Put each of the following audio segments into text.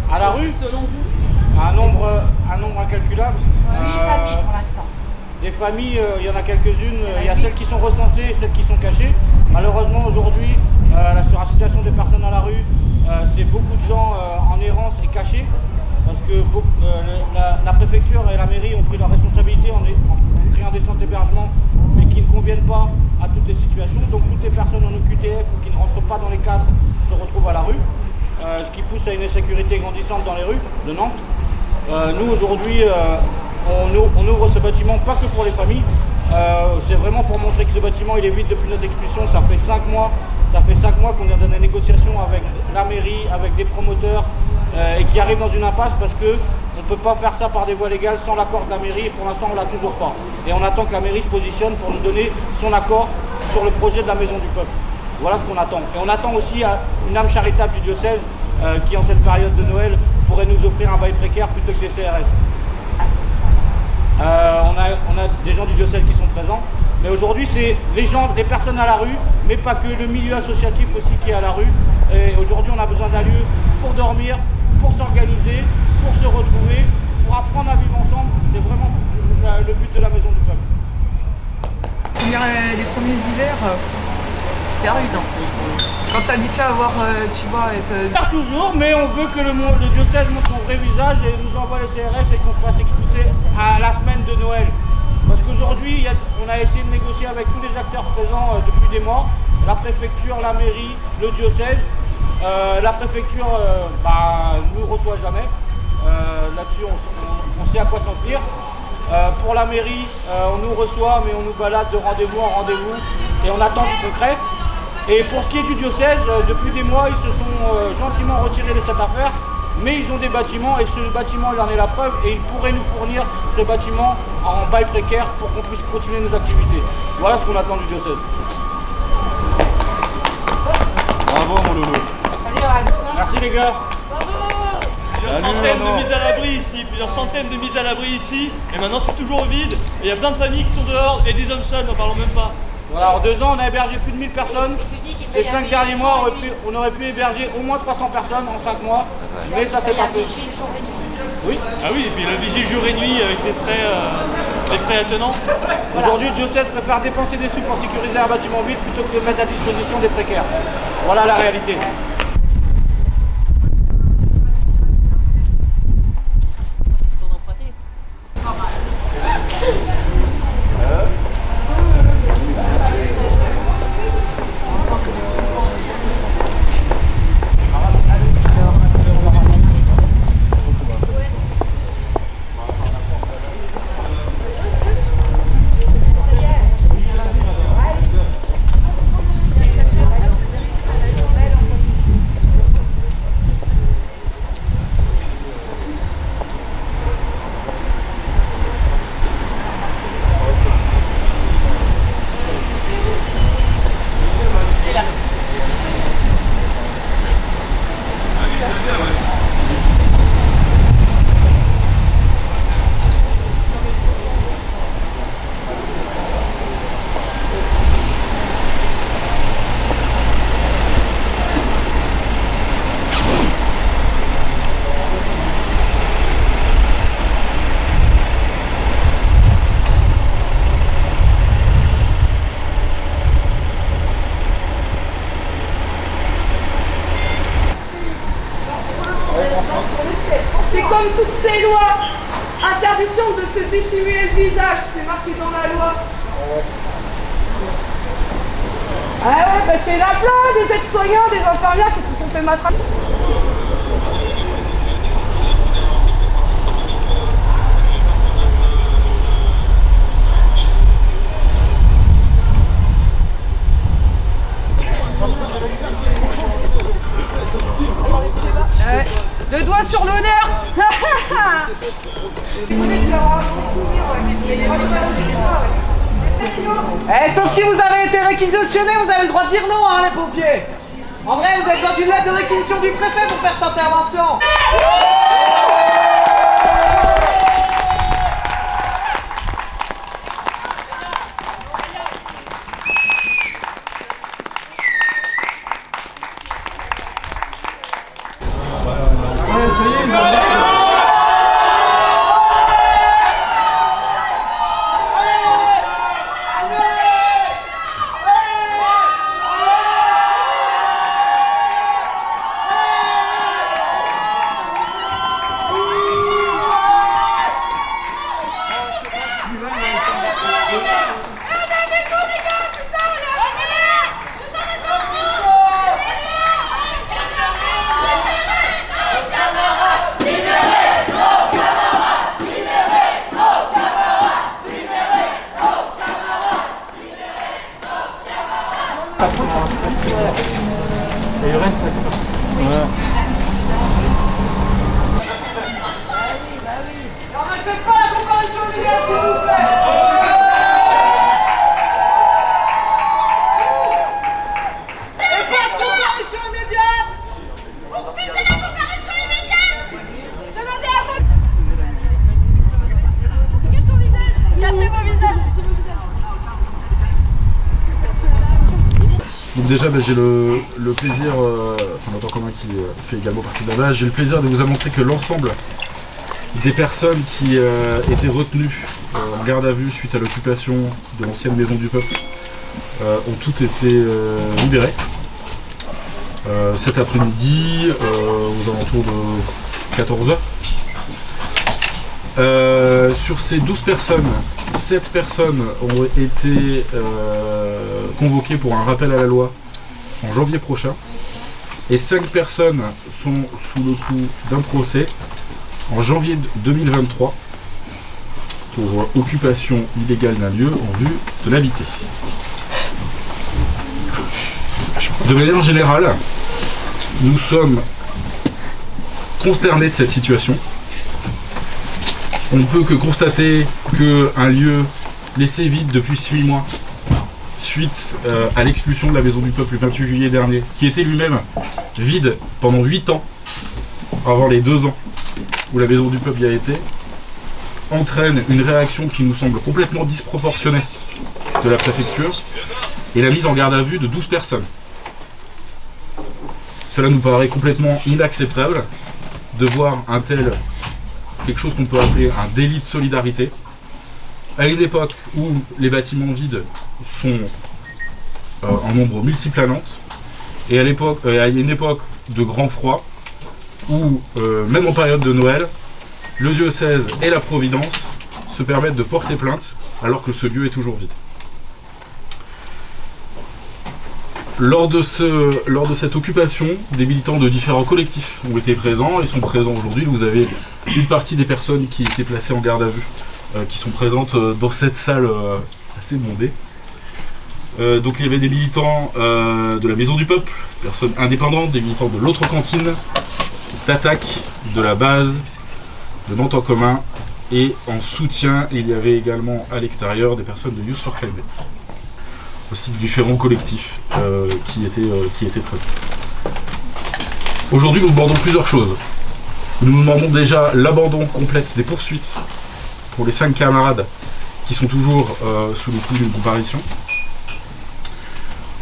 À la rue, selon vous, un nombre incalculable. 8 familles pour l'instant. Des familles, il y en a quelques-unes. Il y a celles qui sont recensées et celles qui sont cachées. Malheureusement, aujourd'hui, sur la situation des personnes à la rue, c'est beaucoup de gens en errance et cachés. Parce que la préfecture et la mairie ont pris leur responsabilité en créant des centres d'hébergement, mais qui ne conviennent pas à toutes les situations. Donc toutes les personnes en OQTF ou qui ne rentrent pas dans les cadres se retrouvent à la rue. Ce qui pousse à une insécurité grandissante dans les rues de Nantes. Nous aujourd'hui, on ouvre ce bâtiment pas que pour les familles, c'est vraiment pour montrer que ce bâtiment il est vide depuis notre expulsion. Ça fait 5 mois qu'on est dans des négociations avec la mairie, avec des promoteurs et qui arrivent dans une impasse parce qu'on ne peut pas faire ça par des voies légales sans l'accord de la mairie et pour l'instant on ne l'a toujours pas. Et on attend que la mairie se positionne pour nous donner son accord sur le projet de la maison du peuple. Voilà ce qu'on attend. Et on attend aussi une âme charitable du diocèse qui, en cette période de Noël, pourrait nous offrir un bail précaire plutôt que des CRS. On a des gens du diocèse qui sont présents. Mais aujourd'hui, c'est les personnes à la rue, mais pas que, le milieu associatif aussi qui est à la rue. Et aujourd'hui, on a besoin d'un lieu pour dormir, pour s'organiser, pour se retrouver, pour apprendre à vivre ensemble. C'est vraiment le but de la maison du peuple. Les premiers hivers, c'était rude. Quand tu habitues à voir, tu vois, Pas toujours, mais on veut que le diocèse montre son vrai visage et nous envoie les CRS et qu'on se fasse expulser à la semaine de Noël. Parce qu'aujourd'hui, on a essayé de négocier avec tous les acteurs présents depuis des mois, la préfecture, la mairie, le diocèse. La préfecture nous reçoit jamais. Là-dessus, on sait à quoi s'en tenir. Pour la mairie, on nous reçoit, mais on nous balade de rendez-vous en rendez-vous et on attend du concret. Et pour ce qui est du diocèse, depuis des mois, ils se sont gentiment retirés de cette affaire, mais ils ont des bâtiments et ce bâtiment, il en est la preuve et ils pourraient nous fournir ce bâtiment en bail précaire pour qu'on puisse continuer nos activités. Voilà ce qu'on attend du diocèse. Bravo mon loulou. Merci les gars. Plusieurs centaines de mises à l'abri ici, et maintenant c'est toujours vide, et il y a plein de familles qui sont dehors, et des hommes seuls, n'en parlons même pas. Voilà, en 2 ans, on a hébergé plus de 1000 personnes. Ces 5 derniers mois, on aurait pu héberger au moins 300 personnes en 5 mois, mais ça s'est pas fait. Oui. Ah oui, et puis le vigile jour et nuit avec les frais attenants. Aujourd'hui, le diocèse préfère dépenser des sous pour sécuriser un bâtiment vide plutôt que de mettre à disposition des précaires. Voilà la réalité. c'est comme toutes ces lois. Interdiction de se dissimuler le visage, c'est marqué dans la loi. Ah ouais, parce qu'il y en a plein, des aides-soignants, des infirmières qui se sont fait matraquer. Le doigt sur l'honneur. Eh, sauf si vous avez été réquisitionné, vous avez le droit de dire non, hein, les pompiers. En vrai, vous avez besoin d'une lettre de réquisition du préfet pour faire cette intervention. On n'accepte pas la comparution immédiate, s'il vous plaît. Et pas de comparution immédiate. Vous refusez la comparution immédiate. Demandez à votre... Cache ton visage. Cachez vos visages. Donc déjà j'ai le plaisir, enfin l'entend commun qui fait également partie de la base, j'ai le plaisir de vous annoncer que l'ensemble des personnes qui étaient retenues en garde à vue suite à l'occupation de l'ancienne maison du peuple ont toutes été libérées cet après-midi aux alentours de 14h. Sur ces 12 personnes, 7 personnes ont été convoquées pour un rappel à la loi en janvier prochain et 5 personnes sont sous le coup d'un procès en janvier 2023 pour occupation illégale d'un lieu en vue de l'habiter. De manière générale, nous sommes consternés de cette situation. On ne peut que constater qu'un lieu laissé vide depuis 8 mois, suite à l'expulsion de la maison du peuple le 28 juillet dernier, qui était lui-même vide pendant 8 ans, avant les 2 ans où la maison du peuple y a été, entraîne une réaction qui nous semble complètement disproportionnée de la préfecture et la mise en garde à vue de 12 personnes. Cela nous paraît complètement inacceptable de voir quelque chose qu'on peut appeler un délit de solidarité, à une époque où les bâtiments vides sont en nombre multiplanante, et à une époque de grand froid, où même en période de Noël, le diocèse et la Providence se permettent de porter plainte alors que ce lieu est toujours vide. Lors de cette occupation, des militants de différents collectifs ont été présents et sont présents aujourd'hui. Vous avez une partie des personnes qui étaient placées en garde à vue qui sont présentes dans cette salle assez bondée. Donc il y avait des militants de la Maison du Peuple, des personnes indépendantes, des militants de l'autre cantine, d'Attaque, de la base, de Nantes en commun, et en soutien il y avait également à l'extérieur des personnes de Youth for Climate, aussi de différents collectifs qui étaient présents. Aujourd'hui nous demandons plusieurs choses. Nous demandons déjà l'abandon complet des poursuites pour les 5 camarades qui sont toujours sous le coup d'une comparution.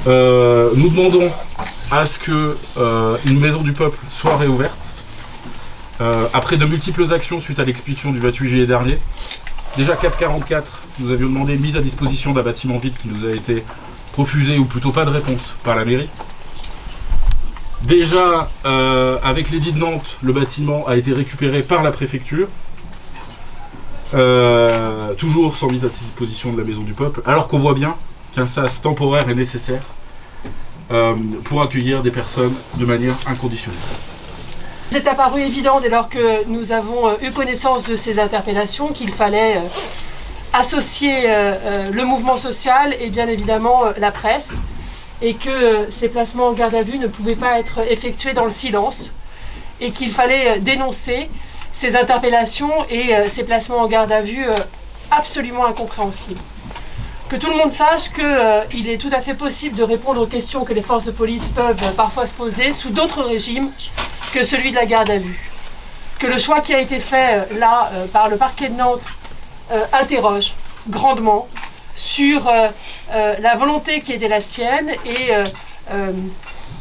Nous demandons à ce que une maison du peuple soit réouverte. Après de multiples actions suite à l'expulsion du 28 juillet dernier, déjà 444, nous avions demandé une mise à disposition d'un bâtiment vide qui nous a été refusé, ou plutôt pas de réponse, par la mairie. Déjà, avec l'édit de Nantes, le bâtiment a été récupéré par la préfecture, toujours sans mise à disposition de la maison du peuple, alors qu'on voit bien qu'un sas temporaire est nécessaire pour accueillir des personnes de manière inconditionnelle. C'est apparu évident dès lors que nous avons eu connaissance de ces interpellations qu'il fallait associer le mouvement social et bien évidemment la presse, et que ces placements en garde à vue ne pouvaient pas être effectués dans le silence et qu'il fallait dénoncer ces interpellations et ces placements en garde à vue absolument incompréhensibles. que tout le monde sache qu'il est tout à fait possible de répondre aux questions que les forces de police peuvent parfois se poser sous d'autres régimes que celui de la garde à vue. Que le choix qui a été fait là par le parquet de Nantes interroge grandement sur la volonté qui était la sienne et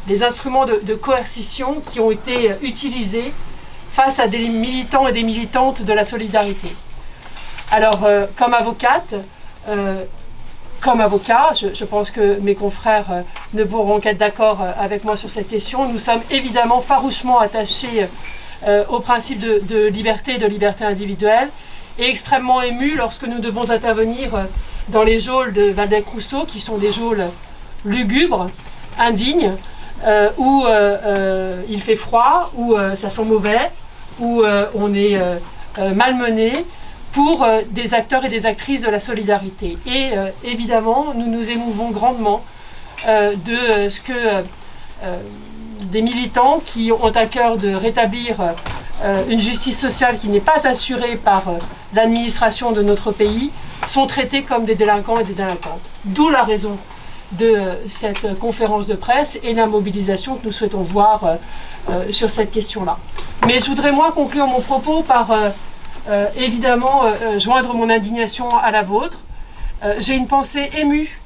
les instruments de coercition qui ont été utilisés face à des militants et des militantes de la solidarité. Alors, comme avocate, je pense que mes confrères ne pourront qu'être d'accord avec moi sur cette question. Nous sommes évidemment farouchement attachés au principe de liberté et de liberté individuelle et extrêmement émus lorsque nous devons intervenir dans les geôles de Waldeck-Rousseau, qui sont des geôles lugubres, indignes, où il fait froid, où ça sent mauvais, où on est malmené, pour des acteurs et des actrices de la solidarité. Et évidemment, nous nous émouvons grandement de ce que des militants qui ont à cœur de rétablir une justice sociale qui n'est pas assurée par l'administration de notre pays sont traités comme des délinquants et des délinquantes. D'où la raison de cette conférence de presse et la mobilisation que nous souhaitons voir sur cette question-là. Mais je voudrais moi conclure mon propos par évidemment joindre mon indignation à la vôtre. J'ai une pensée émue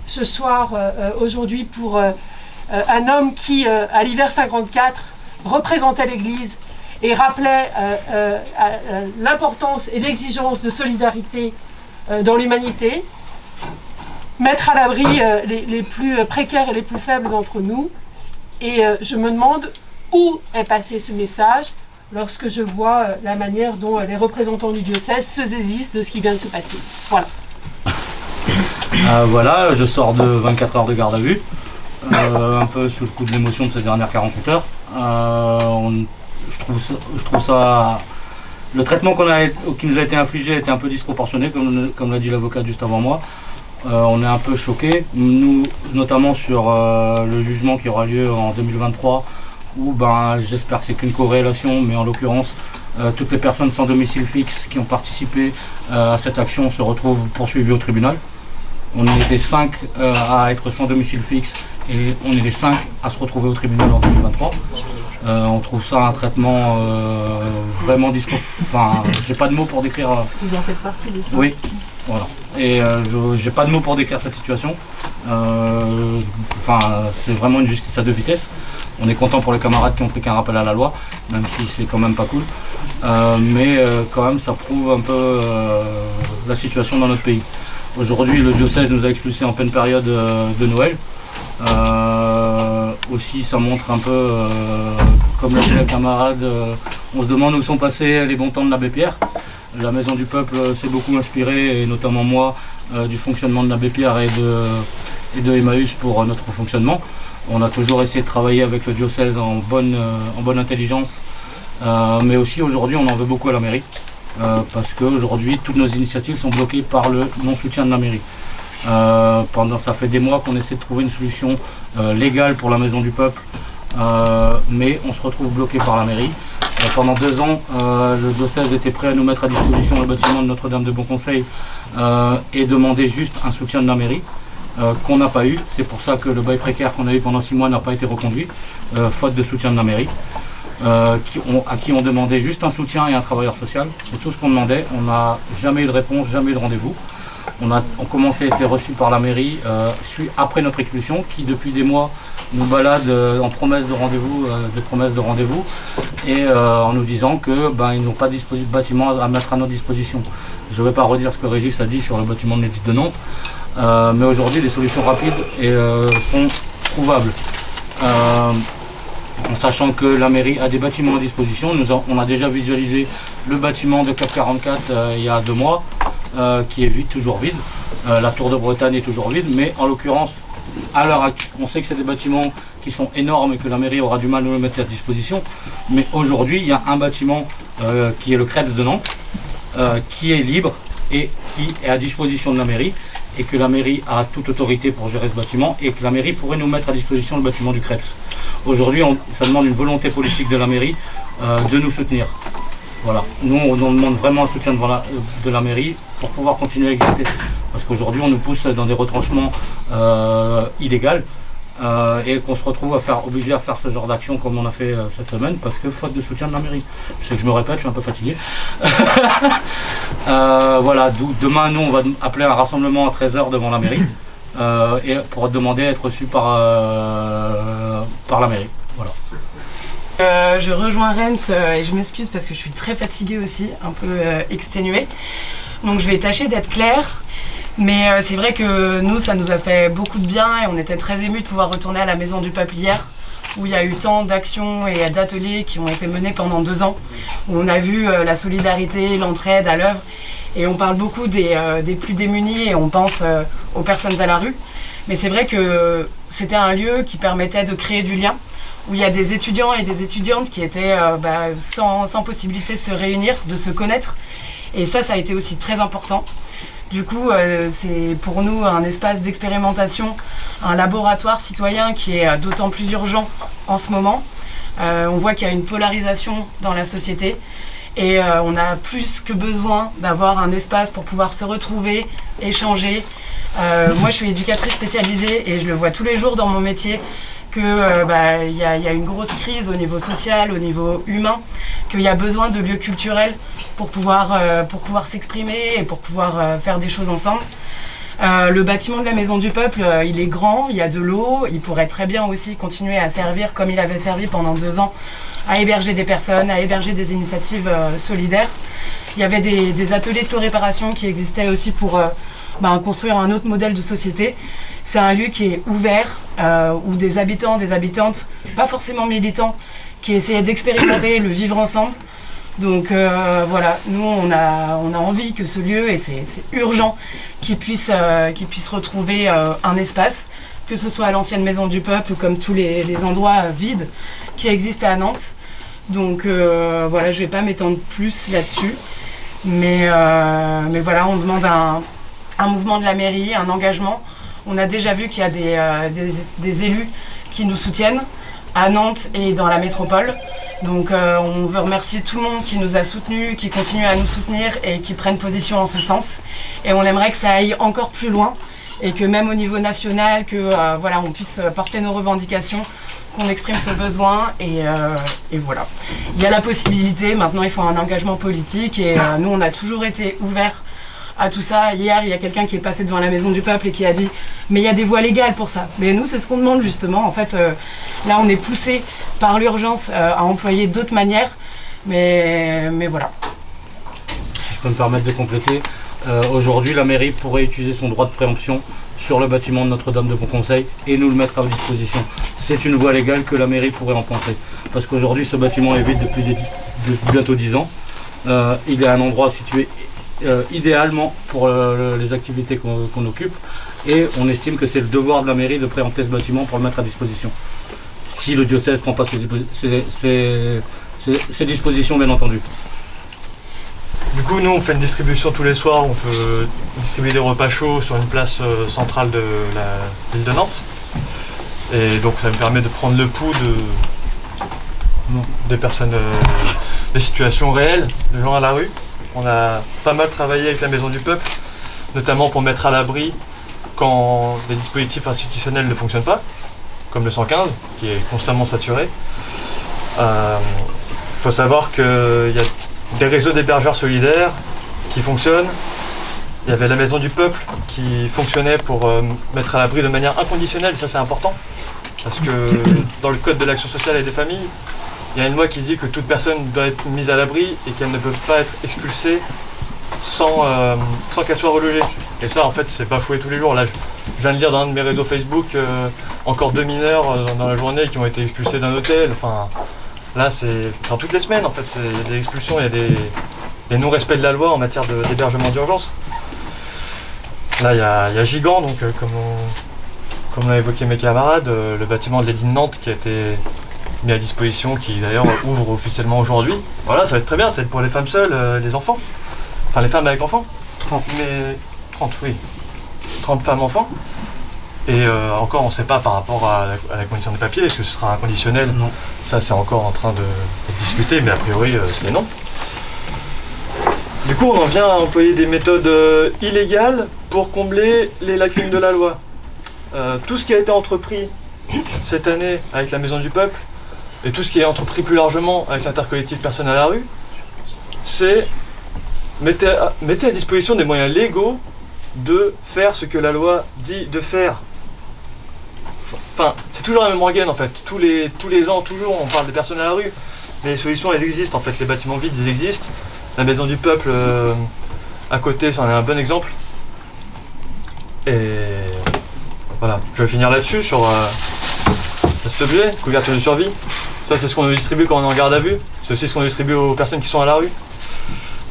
ce soir, aujourd'hui, pour un homme qui, à l'hiver 54, représentait l'Église et rappelait l'importance et l'exigence de solidarité dans l'humanité, mettre à l'abri les plus précaires et les plus faibles d'entre nous. Et je me demande où est passé ce message lorsque je vois la manière dont les représentants du diocèse se saisissent de ce qui vient de se passer. Voilà. Voilà, je sors de 24 heures de garde à vue, un peu sous le coup de l'émotion de ces dernières 48 heures. Je trouve ça... Le traitement qui nous a été infligé était un peu disproportionné, comme l'a dit l'avocat juste avant moi. On est un peu choqués, nous, notamment sur le jugement qui aura lieu en 2023, où j'espère que c'est qu'une corrélation, mais en l'occurrence, toutes les personnes sans domicile fixe qui ont participé à cette action se retrouvent poursuivies au tribunal. On était 5 à être sans domicile fixe et on est les 5 à se retrouver au tribunal en 2023. On trouve ça un traitement vraiment enfin, j'ai pas de mots pour décrire. Vous en faites partie de ça. Oui, voilà. Et j'ai pas de mots pour décrire cette situation. Enfin, c'est vraiment une justice à deux vitesses. On est content pour les camarades qui ont pris qu'un rappel à la loi, même si c'est quand même pas cool. Mais quand même, ça prouve un peu la situation dans notre pays. Aujourd'hui, le diocèse nous a expulsés en pleine période de Noël. Aussi, ça montre un peu, comme l'a dit la camarade, on se demande où sont passés les bons temps de l'abbé Pierre. La Maison du Peuple s'est beaucoup inspirée, et notamment moi, du fonctionnement de l'abbé Pierre et de Emmaüs pour notre fonctionnement. On a toujours essayé de travailler avec le diocèse en bonne intelligence, mais aussi aujourd'hui on en veut beaucoup à la mairie, parce qu'aujourd'hui toutes nos initiatives sont bloquées par le non-soutien de la mairie. Ça fait des mois qu'on essaie de trouver une solution légale pour la Maison du Peuple, mais on se retrouve bloqué par la mairie. Pendant 2 ans, le diocèse était prêt à nous mettre à disposition le bâtiment de Notre-Dame de Bon Conseil et demander juste un soutien de la mairie, qu'on n'a pas eu. C'est pour ça que le bail précaire qu'on a eu pendant 6 mois n'a pas été reconduit, faute de soutien de la mairie, à qui on demandait juste un soutien et un travailleur social. C'est tout ce qu'on demandait. On n'a jamais eu de réponse, jamais eu de rendez-vous. On commençait à être reçus par la mairie après notre expulsion, qui depuis des mois nous balade en promesses de rendez-vous, et en nous disant qu'ils n'ont pas de bâtiment à mettre à notre disposition. Je ne vais pas redire ce que Régis a dit sur le bâtiment de l'Édite de Nantes, mais aujourd'hui les solutions rapides sont trouvables. En sachant que la mairie a des bâtiments à disposition, on a déjà visualisé le bâtiment de CAP 44 il y a 2 mois, qui est toujours vide. La Tour de Bretagne est toujours vide, mais en l'occurrence, à l'heure actuelle, on sait que c'est des bâtiments qui sont énormes et que la mairie aura du mal à nous mettre à disposition. Mais aujourd'hui, il y a un bâtiment qui est le Krebs de Nantes, qui est libre et qui est à disposition de la mairie, et que la mairie a toute autorité pour gérer ce bâtiment, et que la mairie pourrait nous mettre à disposition le bâtiment du Krebs. Aujourd'hui, ça demande une volonté politique de la mairie de nous soutenir. Voilà. Nous, on demande vraiment le soutien de la mairie pour pouvoir continuer à exister. Parce qu'aujourd'hui, on nous pousse dans des retranchements illégaux et qu'on se retrouve obligé à faire ce genre d'action comme on a fait cette semaine parce que faute de soutien de la mairie. Je sais que je me répète, je suis un peu fatigué. Voilà, demain, nous, on va appeler un rassemblement à 13h devant la mairie et pour demander à être reçu par la mairie. Voilà. Je rejoins Rennes et je m'excuse parce que je suis très fatiguée aussi, un peu exténuée. Donc je vais tâcher d'être claire. Mais c'est vrai que nous, ça nous a fait beaucoup de bien et on était très émus de pouvoir retourner à la Maison du Peuple hier, où il y a eu tant d'actions et d'ateliers qui ont été menés pendant 2 ans. On a vu la solidarité, l'entraide à l'œuvre et on parle beaucoup des plus démunis et on pense aux personnes à la rue. Mais c'est vrai que c'était un lieu qui permettait de créer du lien, où il y a des étudiants et des étudiantes qui étaient sans possibilité de se réunir, de se connaître. Et ça a été aussi très important. Du coup, c'est pour nous un espace d'expérimentation, un laboratoire citoyen qui est d'autant plus urgent en ce moment. On voit qu'il y a une polarisation dans la société et on a plus que besoin d'avoir un espace pour pouvoir se retrouver, échanger. Moi, je suis éducatrice spécialisée et je le vois tous les jours dans mon métier qu'il y a une grosse crise au niveau social, au niveau humain, qu'il y a besoin de lieux culturels pour pouvoir s'exprimer et pour pouvoir faire des choses ensemble. Le bâtiment de la Maison du Peuple, il est grand, il y a de l'eau, il pourrait très bien aussi continuer à servir comme il avait servi pendant 2 ans, à héberger des personnes, à héberger des initiatives solidaires. Il y avait des ateliers de co-réparation qui existaient aussi pour construire un autre modèle de société. C'est un lieu qui est ouvert, où des habitants, des habitantes, pas forcément militants, qui essayaient d'expérimenter le vivre ensemble. Donc voilà, nous on a envie que ce lieu, et c'est urgent, qu'il puisse retrouver un espace, que ce soit à l'ancienne Maison du Peuple ou comme tous les endroits vides qui existent à Nantes. Donc voilà, je vais pas m'étendre plus là-dessus, mais voilà, on demande un mouvement de la mairie, un engagement. On a déjà vu qu'il y a des élus qui nous soutiennent à Nantes et dans la métropole. Donc on veut remercier tout le monde qui nous a soutenus, qui continue à nous soutenir et qui prennent position en ce sens. Et on aimerait que ça aille encore plus loin et que même au niveau national, on puisse porter nos revendications, qu'on exprime ce besoin et voilà. Il y a la possibilité, maintenant il faut un engagement politique et nous on a toujours été ouverts à tout ça. Hier, il y a quelqu'un qui est passé devant la Maison du Peuple et qui a dit « mais il y a des voies légales pour ça ». Mais nous, c'est ce qu'on demande justement. En fait, là, on est poussé par l'urgence à employer d'autres manières, mais voilà. Si je peux me permettre de compléter, aujourd'hui, la mairie pourrait utiliser son droit de préemption sur le bâtiment de Notre-Dame de Bon Conseil et nous le mettre à disposition. C'est une voie légale que la mairie pourrait emprunter. Parce qu'aujourd'hui, ce bâtiment est vide depuis bientôt 10 ans. Il est à un endroit situé idéalement pour les activités qu'on occupe et on estime que c'est le devoir de la mairie de préempter ce bâtiment pour le mettre à disposition. Si le diocèse ne prend pas ses dispositions, bien entendu. Du coup, nous, on fait une distribution tous les soirs. On peut distribuer des repas chauds sur une place centrale de la ville de Nantes. Et donc, ça me permet de prendre le pouls des personnes, des situations réelles, des gens à la rue. On a pas mal travaillé avec la Maison du Peuple, notamment pour mettre à l'abri quand les dispositifs institutionnels ne fonctionnent pas, comme le 115, qui est constamment saturé. Il faut savoir qu'il y a des réseaux d'hébergeurs solidaires qui fonctionnent. Il y avait la Maison du Peuple qui fonctionnait pour mettre à l'abri de manière inconditionnelle, et ça c'est important, parce que dans le Code de l'action sociale et des familles, il y a une loi qui dit que toute personne doit être mise à l'abri et qu'elle ne peut pas être expulsée sans qu'elle soit relogée. Et ça, en fait, c'est bafoué tous les jours. Là, je viens de lire dans un de mes réseaux Facebook encore 2 mineurs dans la journée qui ont été expulsés d'un hôtel. Enfin, là, c'est dans toutes les semaines, en fait. Il y a des expulsions, il y a des non-respects de la loi en matière d'hébergement d'urgence. Là, il y a Gigant, donc comme l'ont évoqué mes camarades, le bâtiment de l'Édit de Nantes qui a été mis à disposition, qui d'ailleurs ouvre officiellement aujourd'hui. Voilà, ça va être très bien, ça va être pour les femmes seules, les enfants. Enfin, les femmes avec enfants. 30. Mais 30, oui. 30 femmes enfants. Et encore, on ne sait pas par rapport à la condition des papiers, est-ce que ce sera inconditionnel? Non. Ça, c'est encore en train d'être discuté, mais a priori, c'est non. coup, on en vient à employer des méthodes illégales pour combler les lacunes de la loi. Tout ce qui a été entrepris cette année avec la Maison du Peuple, et tout ce qui est entrepris plus largement avec l'intercollectif Personnes à la rue, c'est mettez à disposition des moyens légaux de faire ce que la loi dit de faire. Enfin, c'est toujours la même rengaine en fait. Tous les ans, toujours, on parle des personnes à la rue. Mais les solutions, elles existent en fait. Les bâtiments vides, ils existent. La Maison du Peuple, à côté, c'en est un bon exemple. Et voilà, je vais finir là-dessus sur cet objet, couverture de survie. Ça, c'est ce qu'on nous distribue quand on est en garde à vue. C'est aussi ce qu'on distribue aux personnes qui sont à la rue.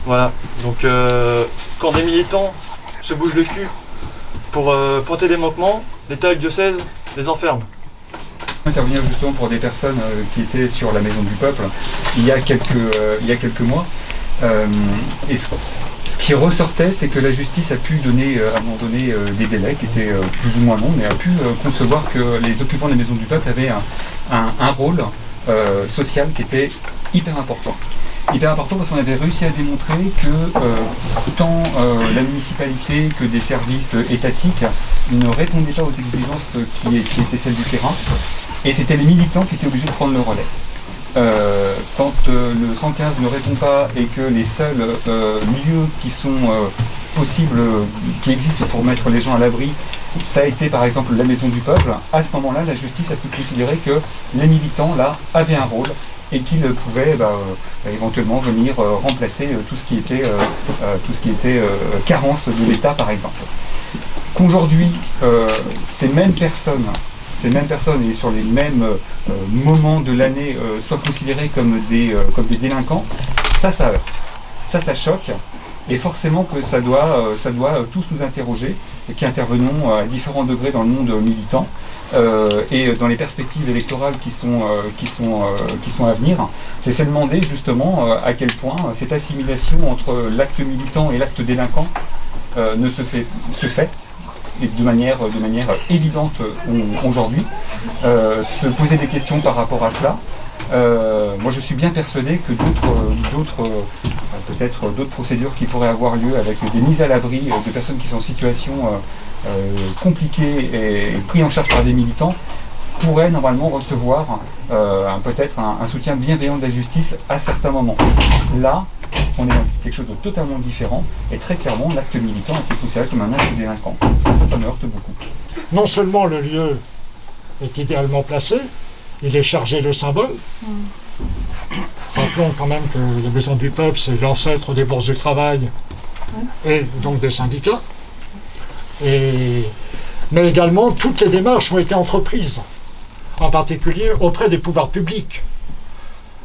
Voilà, donc quand des militants se bougent le cul pour pointer des manquements, l'État et le diocèse les enferment. Intervenir justement pour des personnes qui étaient sur la Maison du Peuple il y a quelques mois. Et ce qui ressortait, c'est que la justice a pu donner à un moment donné des délais qui étaient plus ou moins longs, mais a pu concevoir que les occupants de la Maison du Peuple avaient un rôle social qui était hyper important. Hyper important parce qu'on avait réussi à démontrer que tant la municipalité que des services étatiques ne répondaient pas aux exigences qui étaient celles du terrain, et c'était les militants qui étaient obligés de prendre le relais. Quand le 115 ne répond pas et que les seuls lieux qui sont possibles, qui existent pour mettre les gens à l'abri, ça a été par exemple la Maison du Peuple, à ce moment-là, la justice a pu considérer que les militants là avaient un rôle et qu'ils pouvaient éventuellement venir remplacer tout ce qui était carence de l'État par exemple. Qu'aujourd'hui, ces mêmes personnes et sur les mêmes moments de l'année soient considérées comme des délinquants, ça heurte, ça choque, et forcément que ça doit tous nous interroger, qui intervenons à différents degrés dans le monde militant, et dans les perspectives électorales qui sont à venir, c'est se demander justement à quel point cette assimilation entre l'acte militant et l'acte délinquant se fait et de manière évidente aujourd'hui, se poser des questions par rapport à cela. Moi je suis bien persuadé que peut-être d'autres procédures qui pourraient avoir lieu avec des mises à l'abri de personnes qui sont en situation compliquée et prises en charge par des militants pourraient normalement recevoir peut-être un soutien bienveillant de la justice à certains moments. Là, on est dans quelque chose de totalement différent, et très clairement, l'acte militant est considéré comme un acte délinquant. Ça me heurte beaucoup. Non seulement le lieu est idéalement placé, il est chargé de symboles. Rappelons quand même que la Maison du Peuple, c'est l'ancêtre des bourses du travail et donc des syndicats. Mais également, toutes les démarches ont été entreprises, en particulier auprès des pouvoirs publics.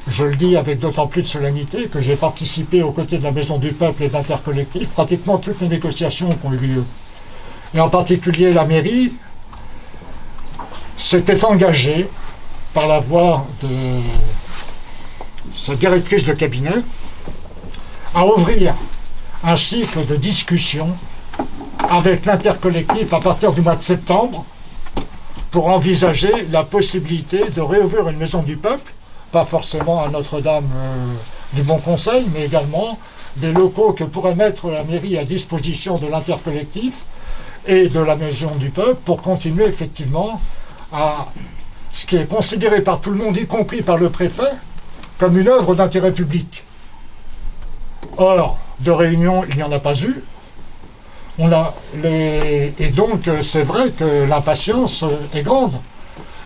Je le dis avec d'autant plus de solennité que j'ai participé aux côtés de la Maison du Peuple et d'Intercollectif pratiquement toutes les négociations qui ont eu lieu. Et en particulier la mairie s'était engagée par la voix de sa directrice de cabinet à ouvrir un cycle de discussion avec l'Intercollectif à partir du mois de septembre pour envisager la possibilité de réouvrir une Maison du Peuple, pas forcément à Notre-Dame du Bon Conseil, mais également des locaux que pourrait mettre la mairie à disposition de l'Intercollectif et de la Maison du Peuple pour continuer effectivement à ce qui est considéré par tout le monde, y compris par le préfet, comme une œuvre d'intérêt public. Or, de réunion, il n'y en a pas eu. Et donc, c'est vrai que l'impatience est grande.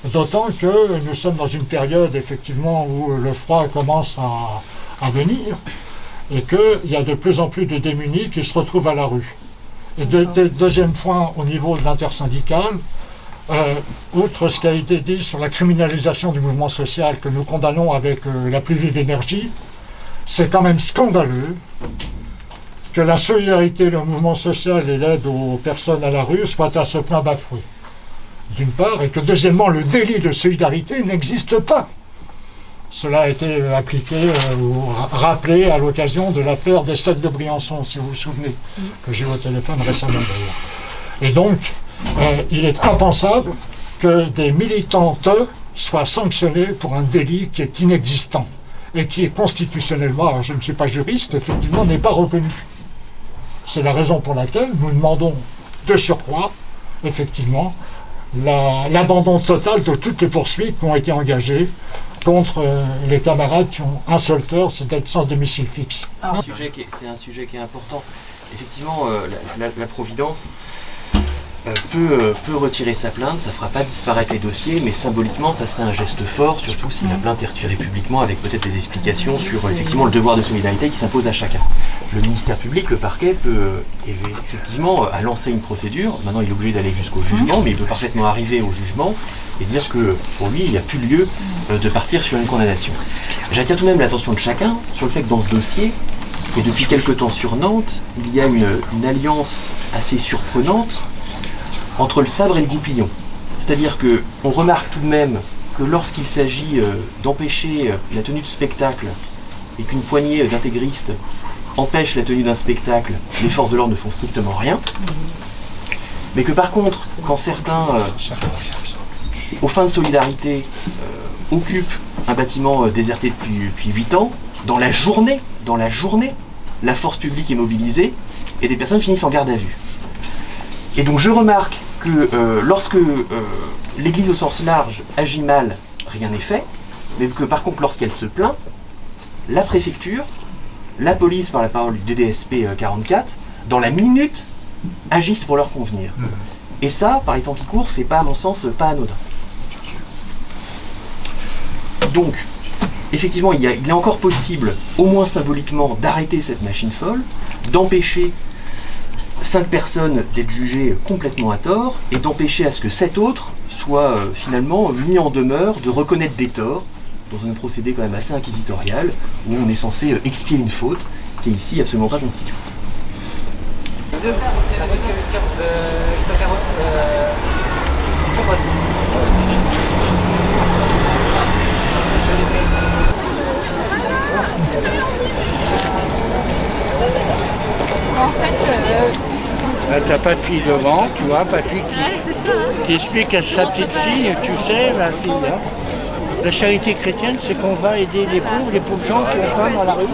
D'autant que nous sommes dans une période, effectivement, où le froid commence à venir et qu'il y a de plus en plus de démunis qui se retrouvent à la rue. Et deuxième point, au niveau de l'intersyndicale, outre ce qui a été dit sur la criminalisation du mouvement social que nous condamnons avec la plus vive énergie, c'est quand même scandaleux que la solidarité, le mouvement social et l'aide aux personnes à la rue soient à ce point bafoués. D'une part, et que deuxièmement, le délit de solidarité n'existe pas. Cela a été appliqué ou rappelé à l'occasion de l'affaire des Sept de Briançon, si vous vous souvenez, que j'ai eu au téléphone récemment d'ailleurs. Et donc, il est impensable que des militantes soient sanctionnés pour un délit qui est inexistant et qui est constitutionnellement, alors je ne suis pas juriste, effectivement, n'est pas reconnu. C'est la raison pour laquelle nous demandons de surcroît, effectivement, l'abandon total de toutes les poursuites qui ont été engagées contre les camarades qui ont un seul tort, c'est d'être sans domicile fixe. C'est un sujet qui est important. Effectivement, la Providence peut retirer sa plainte, ça ne fera pas disparaître les dossiers, mais symboliquement, ça serait un geste fort, surtout si la plainte est retirée publiquement, avec peut-être des explications sur effectivement le devoir de solidarité qui s'impose à chacun. Le ministère public, le parquet, peut effectivement lancer une procédure. Maintenant, il est obligé d'aller jusqu'au jugement, mais il peut parfaitement arriver au jugement et dire que pour lui, il n'y a plus lieu de partir sur une condamnation. J'attire tout de même l'attention de chacun sur le fait que dans ce dossier, et depuis quelque temps sur Nantes, il y a une alliance assez surprenante entre le sabre et le goupillon. C'est-à-dire qu'on remarque tout de même que lorsqu'il s'agit d'empêcher la tenue de spectacle et qu'une poignée d'intégristes empêche la tenue d'un spectacle, les forces de l'ordre ne font strictement rien. Mais que par contre, quand certains, aux fins de solidarité, occupent un bâtiment déserté depuis 8 ans, dans la journée, la force publique est mobilisée et des personnes finissent en garde à vue. Et donc je remarque que lorsque l'Église au sens large agit mal, rien n'est fait, mais que par contre lorsqu'elle se plaint, la préfecture, la police par la parole du DDSP 44, dans la minute, agissent pour leur convenir. Et ça, par les temps qui courent, c'est pas à mon sens pas anodin. Donc, effectivement, il est encore possible, au moins symboliquement, d'arrêter cette machine folle, d'empêcher 5 personnes d'être jugées complètement à tort, et d'empêcher à ce que 7 autres soient finalement mis en demeure de reconnaître des torts, dans un procédé quand même assez inquisitorial, où on est censé expier une faute, qui est ici absolument pas constituée. T'as Papy devant, tu vois, Papy qui explique à sa petite fille, tu sais, ma fille, hein, la charité chrétienne, c'est qu'on va aider les pauvres gens qui ont faim dans la rue,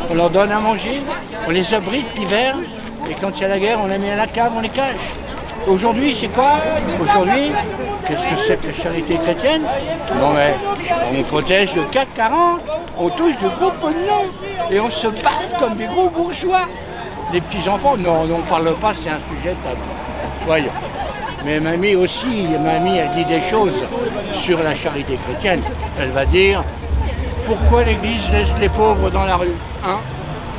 on leur donne à manger, on les abrite l'hiver, et quand il y a la guerre, on les met à la cave, on les cache. Aujourd'hui, c'est quoi? Aujourd'hui, qu'est-ce que c'est que la charité chrétienne? Non mais, on protège le CAC 40, on touche de gros pognons, et on se baffe comme des gros bourgeois. Les petits-enfants, non, on n'en parle pas, c'est un sujet tabou. Voyons. Mais mamie aussi, elle dit des choses sur la charité chrétienne. Elle va dire, pourquoi l'Église laisse les pauvres dans la rue? Hein?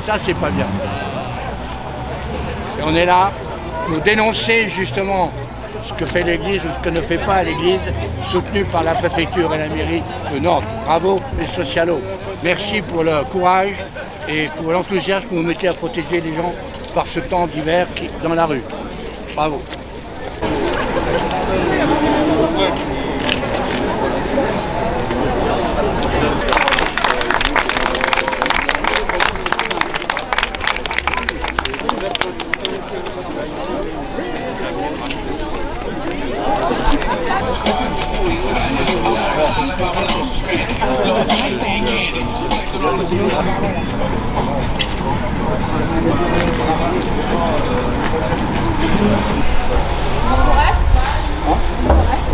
Ça, c'est pas bien. Et on est là pour dénoncer justement ce que fait l'Église ou ce que ne fait pas l'Église, soutenue par la préfecture et la mairie de Nantes. Bravo les socialos. Merci pour le courage et pour l'enthousiasme que vous mettez à protéger les gens par ce temps d'hiver dans la rue. Bravo.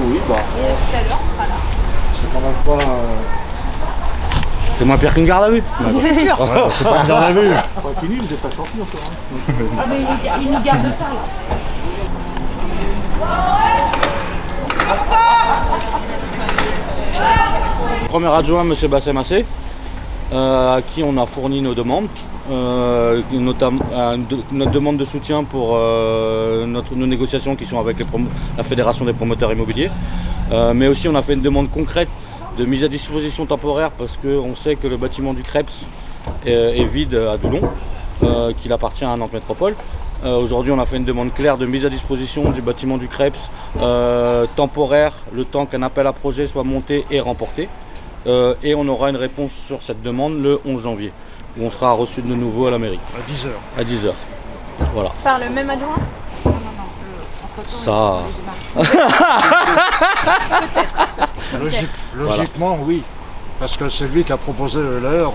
Oui, bah. Et tout à l'heure, on sera là. C'est quand même pas. C'est moins pire qu'une garde à vue. C'est sûr. Ouais, c'est pas une garde à vue. Continue, vous n'êtes pas sorti encore. Ah, mais il nous garde pas là. Premier adjoint, M. Bassé-Massé, à qui on a fourni nos demandes, notamment notre demande de soutien pour nos négociations qui sont avec la Fédération des promoteurs immobiliers, mais aussi on a fait une demande concrète de mise à disposition temporaire parce qu'on sait que le bâtiment du Creps est vide à Doulon, qu'il appartient à Nantes Métropole. Aujourd'hui, on a fait une demande claire de mise à disposition du bâtiment du Creps temporaire, le temps qu'un appel à projet soit monté et remporté. Et on aura une réponse sur cette demande le 11 janvier, où on sera reçu de nouveau à la mairie. À 10h. À 10h. Voilà. Par le même adjoint? Ça. Logiquement, voilà. Oui. Parce que c'est lui qui a proposé l'heure,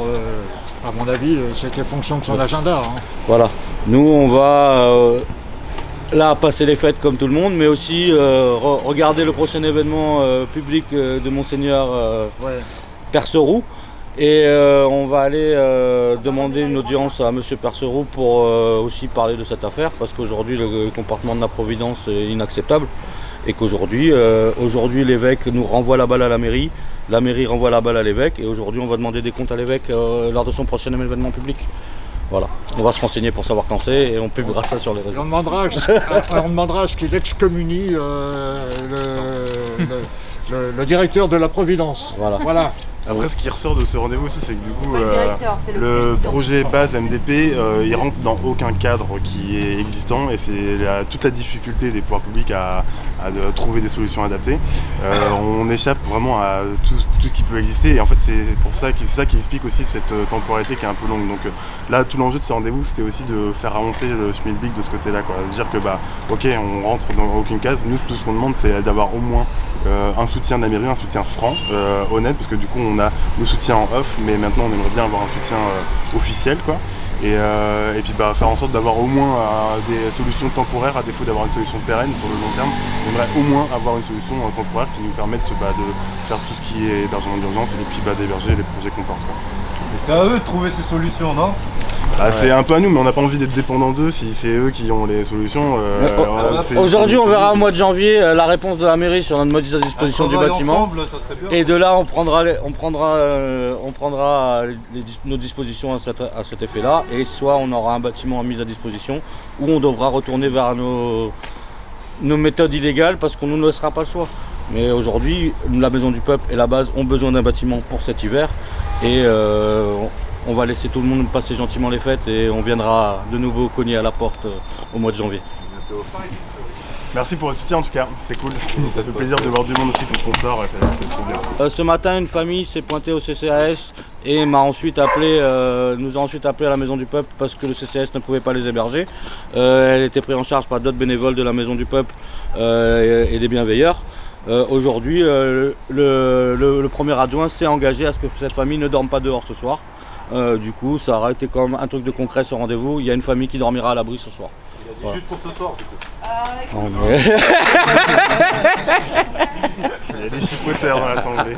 à mon avis, c'était fonction de son agenda. Hein. Voilà. Nous, on va là passer les fêtes comme tout le monde, mais aussi regarder le prochain événement public de Monseigneur Perceroux. Et on va aller demander une audience à M. Perceroux pour aussi parler de cette affaire, parce qu'aujourd'hui le comportement de la Providence est inacceptable et qu'aujourd'hui l'évêque nous renvoie la balle à la mairie renvoie la balle à l'évêque, et aujourd'hui on va demander des comptes à l'évêque lors de son prochain événement public. Voilà, on va se renseigner pour savoir quand c'est et on publiera ça sur les réseaux. On demandera à ce qu'il excommunie le directeur de la Providence. Voilà. Après, ce qui ressort de ce rendez-vous aussi, c'est que du coup, le projet base MDP, il rentre dans aucun cadre qui est existant, et c'est toute la difficulté des pouvoirs publics à trouver des solutions adaptées. On échappe vraiment à tout ce qui peut exister, et en fait, c'est ça qui explique aussi cette temporalité qui est un peu longue. Donc là, tout l'enjeu de ce rendez-vous, c'était aussi de faire avancer le Schmilblick de ce côté-là, quoi. Dire que ok, on rentre dans aucune case. Nous, tout ce qu'on demande, c'est d'avoir au moins un soutien de la mairie, un soutien franc, honnête, parce que du coup on a nos soutiens en off, mais maintenant on aimerait bien avoir un soutien officiel, quoi. Et puis faire en sorte d'avoir au moins des solutions temporaires, à défaut d'avoir une solution pérenne sur le long terme. On aimerait au moins avoir une solution temporaire qui nous permette de faire tout ce qui est hébergement d'urgence, et puis d'héberger les projets qu'on porte, quoi. Mais c'est à eux de trouver ces solutions, non? C'est un peu à nous, mais on n'a pas envie d'être dépendant d'eux. Si c'est eux qui ont les solutions. Aujourd'hui, on verra au mois de janvier la réponse de la mairie sur notre mise à disposition du bâtiment. Ensemble, ça serait bien. Et de là, on prendra nos dispositions à cet effet-là. Et soit on aura un bâtiment mis à disposition, ou on devra retourner vers nos méthodes illégales, parce qu'on ne nous laissera pas le choix. Mais aujourd'hui, la Maison du Peuple et la base ont besoin d'un bâtiment pour cet hiver. Et on va laisser tout le monde passer gentiment les fêtes, et on viendra de nouveau cogner à la porte au mois de janvier. Merci pour votre soutien en tout cas, c'est cool, ça fait plaisir de voir du monde aussi quand on sort, c'est trop bien. Ce matin, une famille s'est pointée au CCAS et nous a ensuite appelé à la Maison du Peuple parce que le CCAS ne pouvait pas les héberger. Elle était prise en charge par d'autres bénévoles de la Maison du Peuple et des bienveilleurs. Aujourd'hui, le premier adjoint s'est engagé à ce que cette famille ne dorme pas dehors ce soir. Du coup, ça aura été comme un truc de concret ce rendez-vous. Il y a une famille qui dormira à l'abri ce soir. Il a dit juste pour ce soir, du coup. Il y a des chipoteurs dans l'assemblée.